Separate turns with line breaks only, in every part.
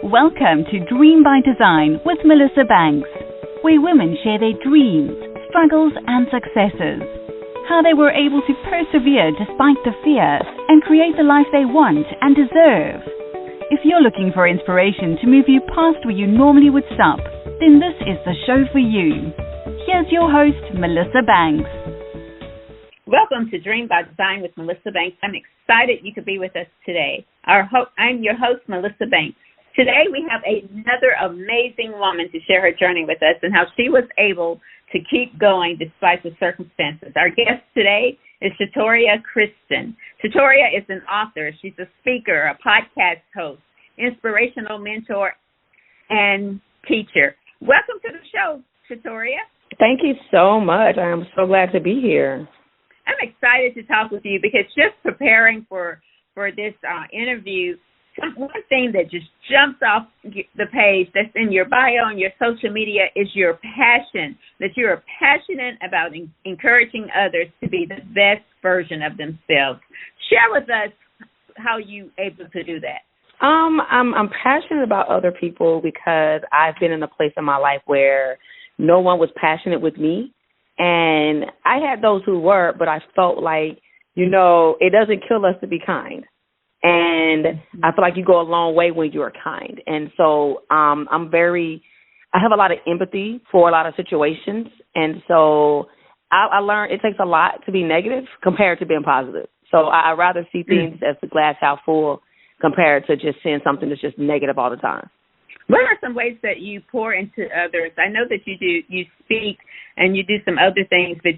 Welcome to Dream by Design with Melissa Banks, where women share their dreams, struggles and successes, how they were able to persevere despite the fear and create the life they want and deserve. If you're looking for inspiration to move you past where you normally would stop, then this is the show for you. Here's your host, Melissa Banks.
Welcome to Dream by Design with Melissa Banks. I'm excited you could be with us today. I'm your host, Melissa Banks. Today we have another amazing woman to share her journey with us and how she was able to keep going despite the circumstances. Our guest today is Shatoria Christian. Shatoria is an author. She's a speaker, a podcast host, inspirational mentor, and teacher. Welcome to the show, Shatoria.
Thank you so much. I am so glad to be here.
I'm excited to talk with you because just preparing for this interview, one thing that just jumps off the page that's in your bio and your social media is your passion, that you're passionate about encouraging others to be the best version of themselves. Share with us how you able to do that.
I'm passionate about other people because I've been in a place in my life where no one was passionate with me. And I had those who were, but I felt like, it doesn't kill us to be kind. And I feel like you go a long way when you're kind. And so I have a lot of empathy for a lot of situations. And so I learned it takes a lot to be negative compared to being positive. So I rather see things as the glass half full compared to just seeing something that's just negative all the time.
What are some ways that you pour into others? I know that you speak and you do some other things, but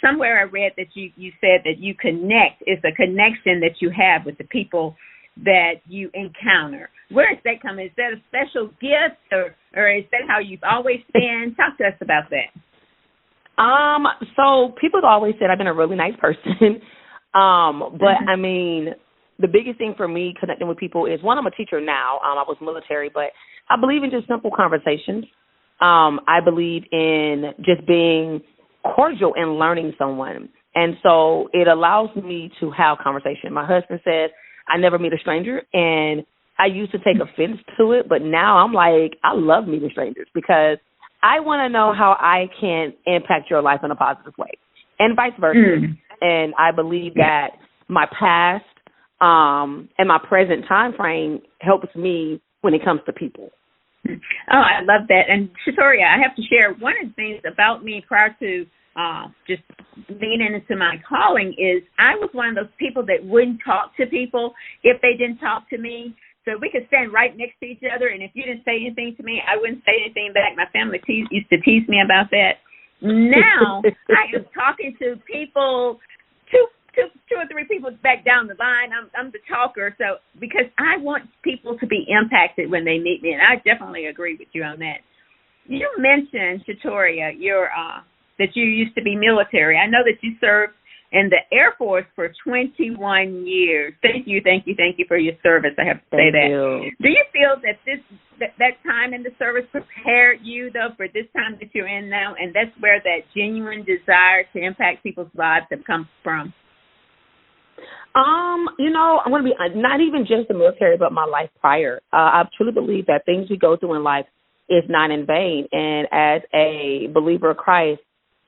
somewhere I read that you said that you connect. It's a connection that you have with the people that you encounter. Where does that come? Is that a special gift or is that how you've always been? Talk to us about that.
So people have always said I've been a really nice person. But I mean, the biggest thing for me connecting with people is, one, I'm a teacher now. I was military, but I believe in just simple conversations. I believe in just being cordial and learning someone. And so it allows me to have conversation. My husband says I never meet a stranger, and I used to take offense to it, but now I'm like, I love meeting strangers because I want to know how I can impact your life in a positive way and vice versa. And I believe that my past and my present time frame helps me when it comes to people.
Oh, I love that. And Shatoria, I have to share one of the things about me prior to just leaning into my calling is I was one of those people that wouldn't talk to people if they didn't talk to me. So we could stand right next to each other, and if you didn't say anything to me, I wouldn't say anything back. My family used to tease me about that. Now I am talking to people, two or three people back down the line. I'm the talker, so because I want people to be impacted when they meet me, and I definitely agree with you on that. You mentioned, Shatoria, that you used to be military. I know that you served in the Air Force for 21 years. Thank you for your service. I have to say that. Do you feel that that time in the service prepared you, though, for this time that you're in now, and that's where that genuine desire to impact people's lives have come from?
I'm going to be not even just the military, but my life prior. I truly believe that things we go through in life is not in vain. And as a believer of Christ,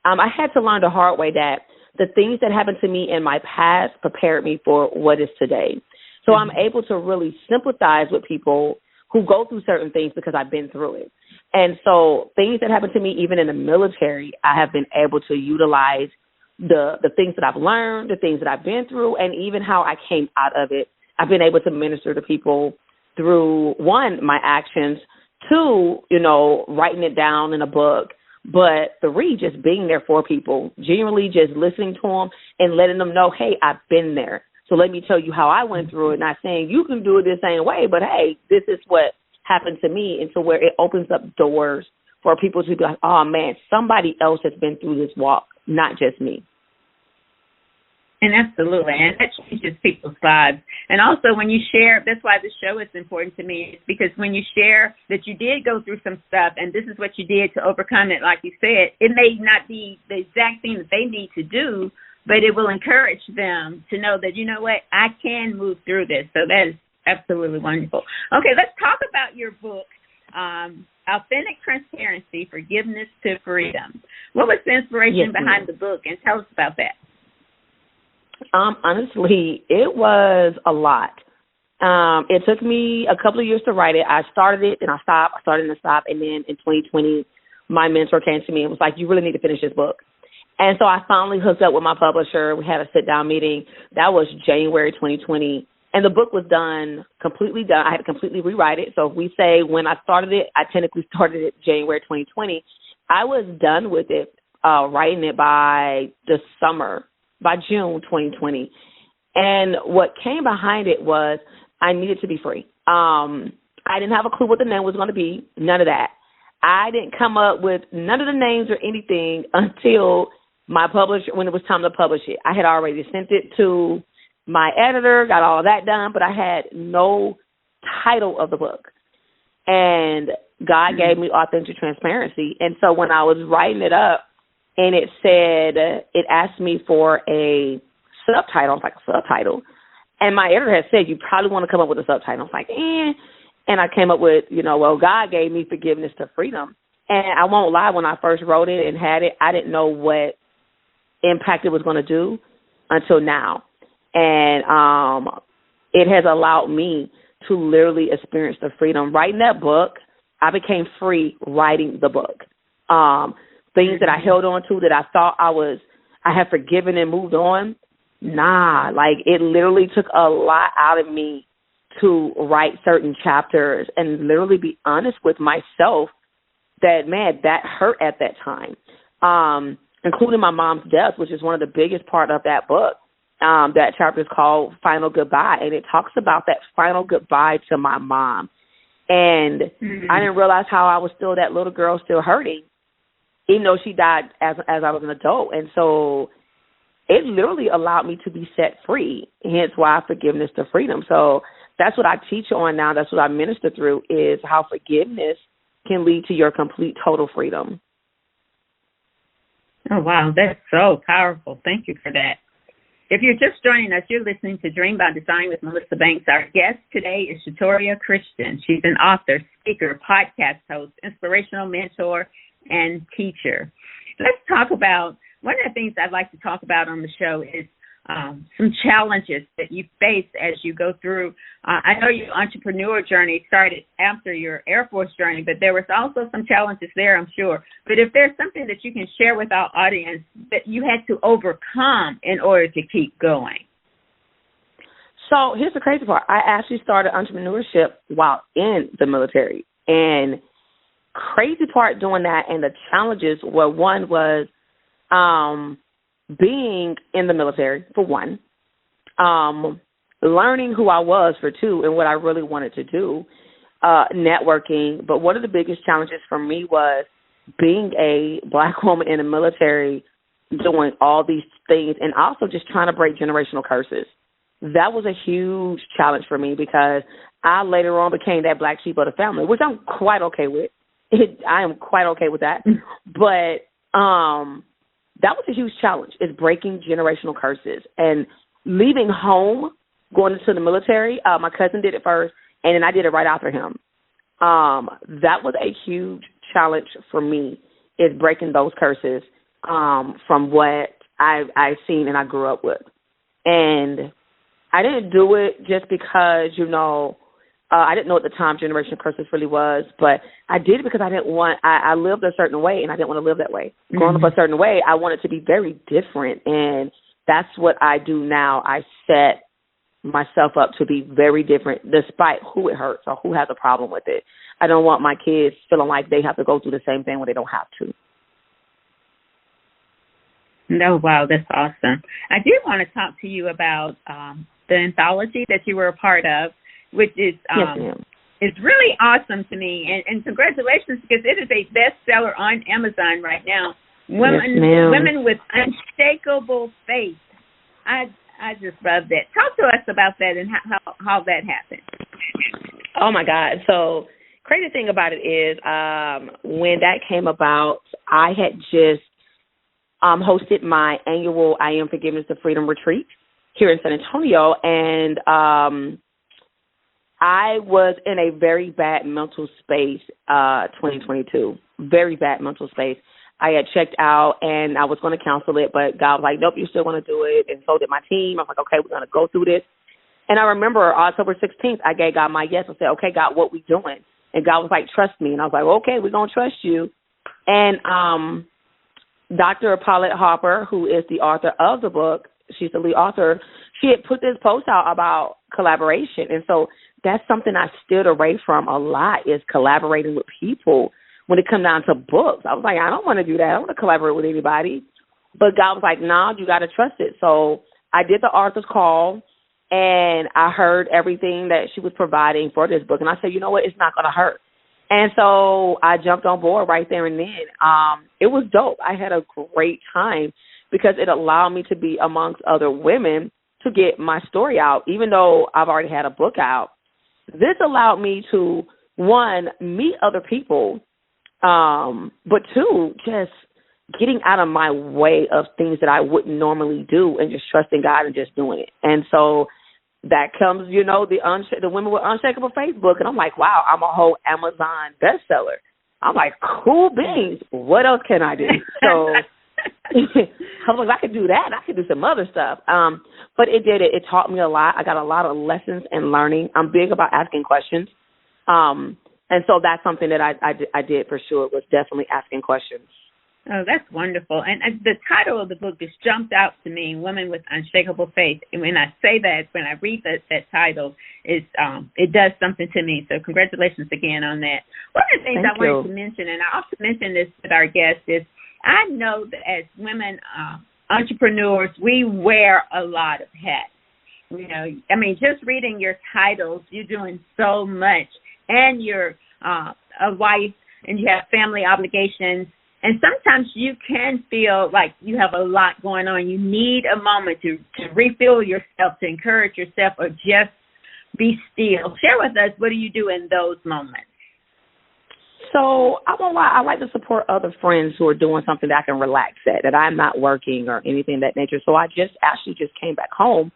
I had to learn the hard way that the things that happened to me in my past prepared me for what is today. So I'm able to really sympathize with people who go through certain things because I've been through it. And so things that happened to me even in the military, I have been able to utilize the things that I've learned, the things that I've been through, and even how I came out of it. I've been able to minister to people through, one, my actions, two, writing it down in a book, but three, just being there for people, genuinely just listening to them and letting them know, hey, I've been there. So let me tell you how I went through it, not saying you can do it the same way, but, hey, this is what happened to me, and so where it opens up doors for people to be like, oh, man, somebody else has been through this walk, not just me.
And absolutely, and that changes people's lives. And also when you share, that's why this show is important to me, is because when you share that you did go through some stuff and this is what you did to overcome it, like you said, it may not be the exact thing that they need to do, but it will encourage them to know that, you know what, I can move through this. So that is Absolutely wonderful. Okay, let's talk about your book, Authentic Transparency, Forgiveness to Freedom. What was the inspiration behind the book, and tell us about that?
Honestly, it was a lot. It took me a couple of years to write it. I started it and I stopped. I started and I stopped. And then in 2020, my mentor came to me and was like, you really need to finish this book. And so I finally hooked up with my publisher. We had a sit-down meeting. That was January 2020. And the book was completely done. I had to completely rewrite it. So if we say when I started it, I technically started it January 2020. I was done with it, writing it by June 2020. And what came behind it was I needed to be free. I didn't have a clue what the name was going to be, none of that. I didn't come up with none of the names or anything until my publisher, when it was time to publish it. I had already sent it to my editor, got all of that done, but I had no title of the book. And God gave me Authentic Transparency. And so when I was writing it up and it asked me for a subtitle, I was like, a subtitle? And my editor had said, you probably want to come up with a subtitle. I was like, And I came up with, God gave me Forgiveness to Freedom. And I won't lie, when I first wrote it and had it, I didn't know what impact it was going to do until now. And it has allowed me to literally experience the freedom. Writing that book, I became free writing the book. Things that I held on to that I thought I had forgiven and moved on, it literally took a lot out of me to write certain chapters and literally be honest with myself that, man, that hurt at that time, including my mom's death, which is one of the biggest part of that book. That chapter is called Final Goodbye, and it talks about that final goodbye to my mom. And I didn't realize how I was still that little girl still hurting, even though she died as I was an adult. And so it literally allowed me to be set free, hence why Forgiveness to Freedom. So that's what I teach on now. That's what I minister through, is how forgiveness can lead to your complete, total freedom.
Oh, wow. That's so powerful. Thank you for that. If you're just joining us, you're listening to Dream by Design with Melissa Banks. Our guest today is Shatoria Christian. She's an author, speaker, podcast host, inspirational mentor, and teacher. Let's talk about, one of the things I'd like to talk about on the show is some challenges that you face as you go through. I know your entrepreneur journey started after your Air Force journey, but there was also some challenges there, I'm sure. But if there's something that you can share with our audience that you had to overcome in order to keep going.
So here's the crazy part. I actually started entrepreneurship while in the military. And crazy part doing that and the challenges were, one was being in the military, for one, learning who I was, for two, and what I really wanted to do, networking. But one of the biggest challenges for me was being a Black woman in the military, doing all these things, and also just trying to break generational curses. That was a huge challenge for me because I later on became that black sheep of the family, which I'm quite okay with. I am quite okay with that. But that was a huge challenge, is breaking generational curses and leaving home, going into the military. My cousin did it first, and then I did it right after him. That was a huge challenge for me, is breaking those curses from what I've seen and I grew up with. And I didn't do it just because, I didn't know at the time generational curses really was, but I did it because I lived a certain way and I didn't want to live that way. Mm-hmm. Growing up a certain way, I wanted to be very different, and that's what I do now. I set myself up to be very different despite who it hurts or who has a problem with it. I don't want my kids feeling like they have to go through the same thing when they don't have to.
No, wow, that's awesome. I did want to talk to you about the anthology that you were a part of, which is is really awesome to me. And congratulations, because it is a bestseller on Amazon right now. Women with Unshakable Faith. I just love that. Talk to us about that and how that happened.
Oh, my God. So crazy thing about it is when that came about, I had just hosted my annual I Am Forgiveness to Freedom retreat here in San Antonio, and I was in a very bad mental space, 2022, very bad mental space. I had checked out and I was going to cancel it, but God was like, nope, you still want to do it. And so did my team. I was like, okay, we're going to go through this. And I remember October 16th, I gave God my yes. I said, okay, God, what we doing? And God was like, trust me. And I was like, okay, we're going to trust you. And Dr. Paulette Harper, who is the author of the book, she's the lead author, she had put this post out about collaboration. And so that's something I steered away from a lot, is collaborating with people. When it come down to books, I was like, I don't want to do that. I don't want to collaborate with anybody. But God was like, nah, you got to trust it. So I did the author's call, and I heard everything that she was providing for this book. And I said, you know what, it's not going to hurt. And so I jumped on board right there and then. It was dope. I had a great time because it allowed me to be amongst other women to get my story out, even though I've already had a book out. This allowed me to, one, meet other people, but two, just getting out of my way of things that I wouldn't normally do and just trusting God and just doing it. And so that comes, you know, the Women with Unshakable Faith book. And I'm like, wow, I'm a whole Amazon bestseller. I'm like, cool beans. What else can I do? So I was like, I could do that. I could do some other stuff. But it did it. It taught me a lot. I got a lot of lessons and learning. I'm big about asking questions. And so that's something that I did for sure, was definitely asking questions.
Oh, that's wonderful. And the title of the book just jumped out to me, Women with Unshakable Faith. And when I say that, when I read that title, it does something to me. So congratulations again on that. One of the things I wanted to mention, and I also mentioned this with our guests, is I know that as women entrepreneurs, we wear a lot of hats. You know, I mean, just reading your titles, you're doing so much. And you're a wife, and you have family obligations. And sometimes you can feel like you have a lot going on. You need a moment to refill yourself, to encourage yourself, or just be still. Share with us, what do you do in those moments?
So I won't lie, I like to support other friends who are doing something that I can relax at, that I'm not working or anything of that nature. So I just came back home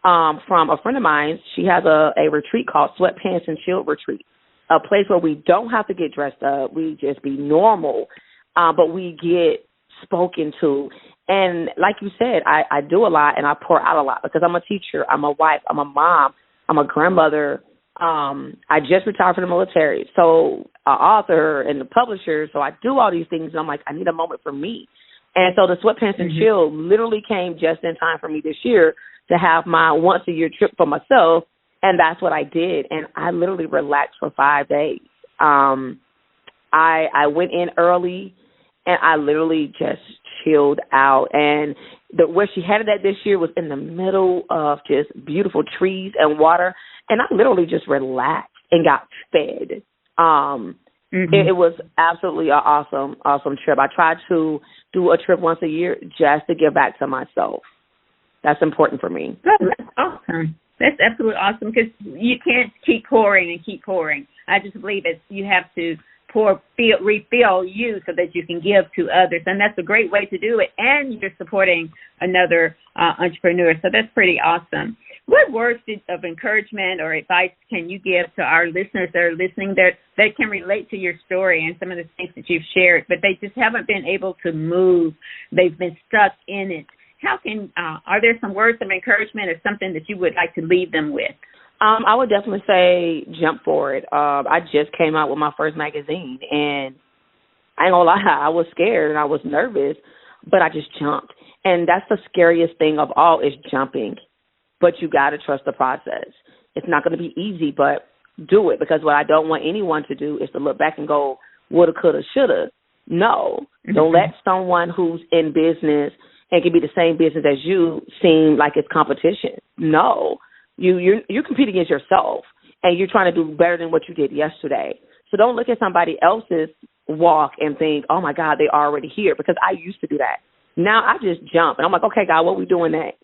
from a friend of mine. She has a retreat called Sweatpants and Chill Retreat, a place where we don't have to get dressed up. We just be normal, but we get spoken to. And like you said, I do a lot and I pour out a lot because I'm a teacher, I'm a wife, I'm a mom, I'm a grandmother. I just retired from the military, so an author and a publisher. So I do all these things. And I'm like, I need a moment for me. And so the Sweatpants and Chill literally came just in time for me this year to have my once-a-year trip for myself, and that's what I did. And I literally relaxed for 5 days. I went in early, and I literally just chilled out. And where she had it at this year was in the middle of just beautiful trees and water, and I literally just relaxed and got fed. It was absolutely an awesome trip. I try to do a trip once a year just to give back to myself. That's important for me.
That's awesome. That's absolutely awesome because you can't keep pouring and keep pouring. I just believe that you have to refill you so that you can give to others. And that's a great way to do it. And you're supporting another entrepreneur. So that's pretty awesome. What words of encouragement or advice can you give to our listeners that are listening that can relate to your story and some of the things that you've shared, but they just haven't been able to move? They've been stuck in it. Are there some words of encouragement or something that you would like to leave them with?
I would definitely say jump for it. I just came out with my first magazine, and I ain't gonna lie, I was scared and I was nervous, but I just jumped. And that's the scariest thing of all, is jumping. But you got to trust the process. It's not going to be easy, but do it, because what I don't want anyone to do is to look back and go, woulda, coulda, shoulda. No. Don't let someone who's in business and can be the same business as you seem like it's competition. No. You're competing against yourself, and you're trying to do better than what you did yesterday. So don't look at somebody else's walk and think, oh, my God, they're already here, because I used to do that. Now I just jump, and I'm like, okay, God, what are we doing next?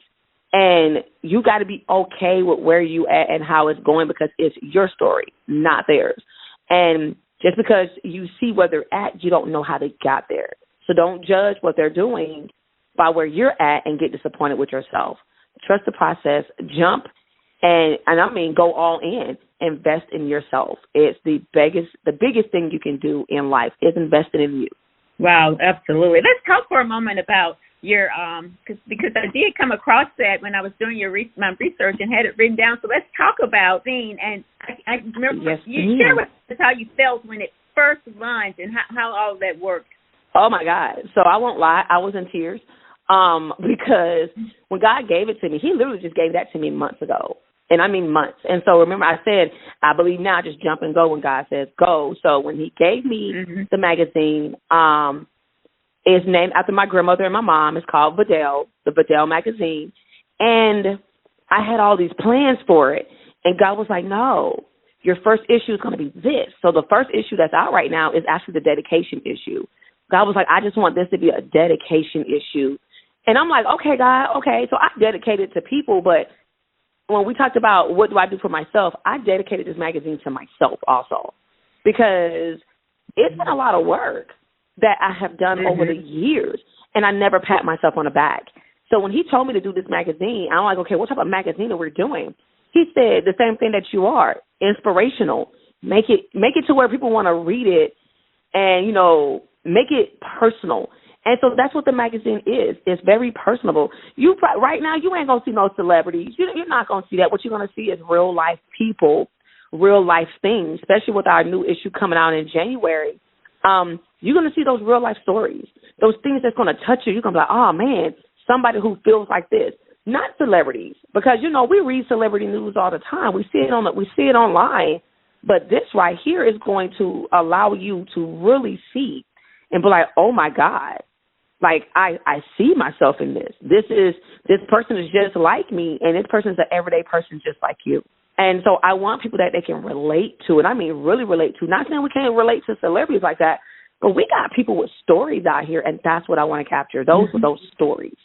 And you got to be okay with where you at and how it's going, because it's your story, not theirs. And just because you see where they're at, you don't know how they got there. So don't judge what they're doing by where you're at and get disappointed with yourself. Trust the process, jump, And I mean, go all in. Invest in yourself. It's the biggest thing you can do in life is investing in you.
Wow, absolutely. Let's talk for a moment about your because I did come across that when I was doing my research and had it written down. So let's talk about zine. And I remember you share with us how you felt when it first launched and how all that worked.
Oh my God! So I won't lie, I was in tears because when God gave it to me, He literally just gave that to me months ago. And I mean months. And so remember I said, I believe now, just jump and go when God says go. So when He gave me the magazine, it's named after my grandmother and my mom. It's called Vidal, the Vidal magazine. And I had all these plans for it. And God was like, no, your first issue is going to be this. So the first issue that's out right now is actually the dedication issue. God was like, I just want this to be a dedication issue. And I'm like, okay, God, okay. So I dedicated to people, but when we talked about what do I do for myself, I dedicated this magazine to myself also, because it's been a lot of work that I have done over the years, and I never pat myself on the back. So when He told me to do this magazine, I'm like, okay, what type of magazine are we doing? He said the same thing that you are, inspirational. Make it to where people want to read it, and, you know, make it personal. And so that's what the magazine is. It's very personable. Right now, you ain't going to see no celebrities. You're not going to see that. What you're going to see is real-life people, real-life things, especially with our new issue coming out in January. You're going to see those real-life stories, those things that's going to touch you. You're going to be like, oh, man, somebody who feels like this. Not celebrities, because, you know, we read celebrity news all the time. We see it online. But this right here is going to allow you to really see and be like, oh, my God. Like, I see myself in this. This person is just like me, and this person is an everyday person just like you. And so I want people that they can relate to, and I mean really relate to. Not saying we can't relate to celebrities like that, but we got people with stories out here, and that's what I want to capture, those stories.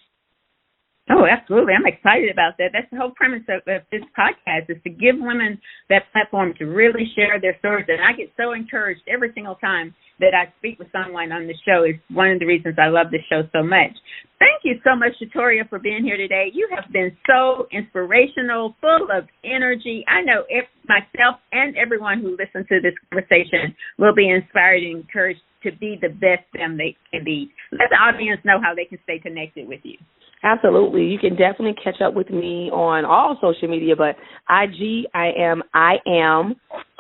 Oh, absolutely. I'm excited about that. That's the whole premise of this podcast, is to give women that platform to really share their stories. And I get so encouraged every single time that I speak with someone on the show. Is one of the reasons I love this show so much. Thank you so much, Shatoria, for being here today. You have been so inspirational, full of energy. I know myself and everyone who listens to this conversation will be inspired and encouraged to be the best them they can be. Let the audience know how they can stay connected with you.
Absolutely. You can definitely catch up with me on all social media, but IG, I am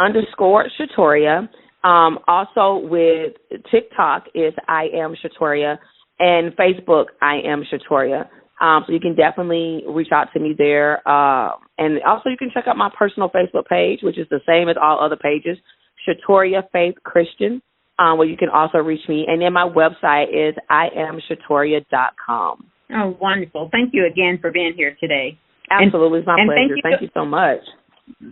_Shatoria. Also with TikTok is I am Shatoria, and Facebook, I am Shatoria. So you can definitely reach out to me there. And also you can check out my personal Facebook page, which is the same as all other pages, Shatoria Christian, where you can also reach me. And then my website is iamshatoria.com.
Oh, wonderful. Thank you again for being here today.
Absolutely. It's my pleasure. Thank you so much.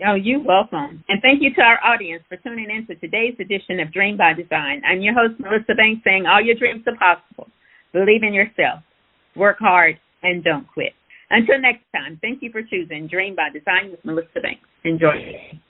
Oh, you're welcome. And thank you to our audience for tuning in to today's edition of Dream by Design. I'm your host, Melissa Banks, saying all your dreams are possible. Believe in yourself. Work hard and don't quit. Until next time, thank you for choosing Dream by Design with Melissa Banks. Enjoy your day.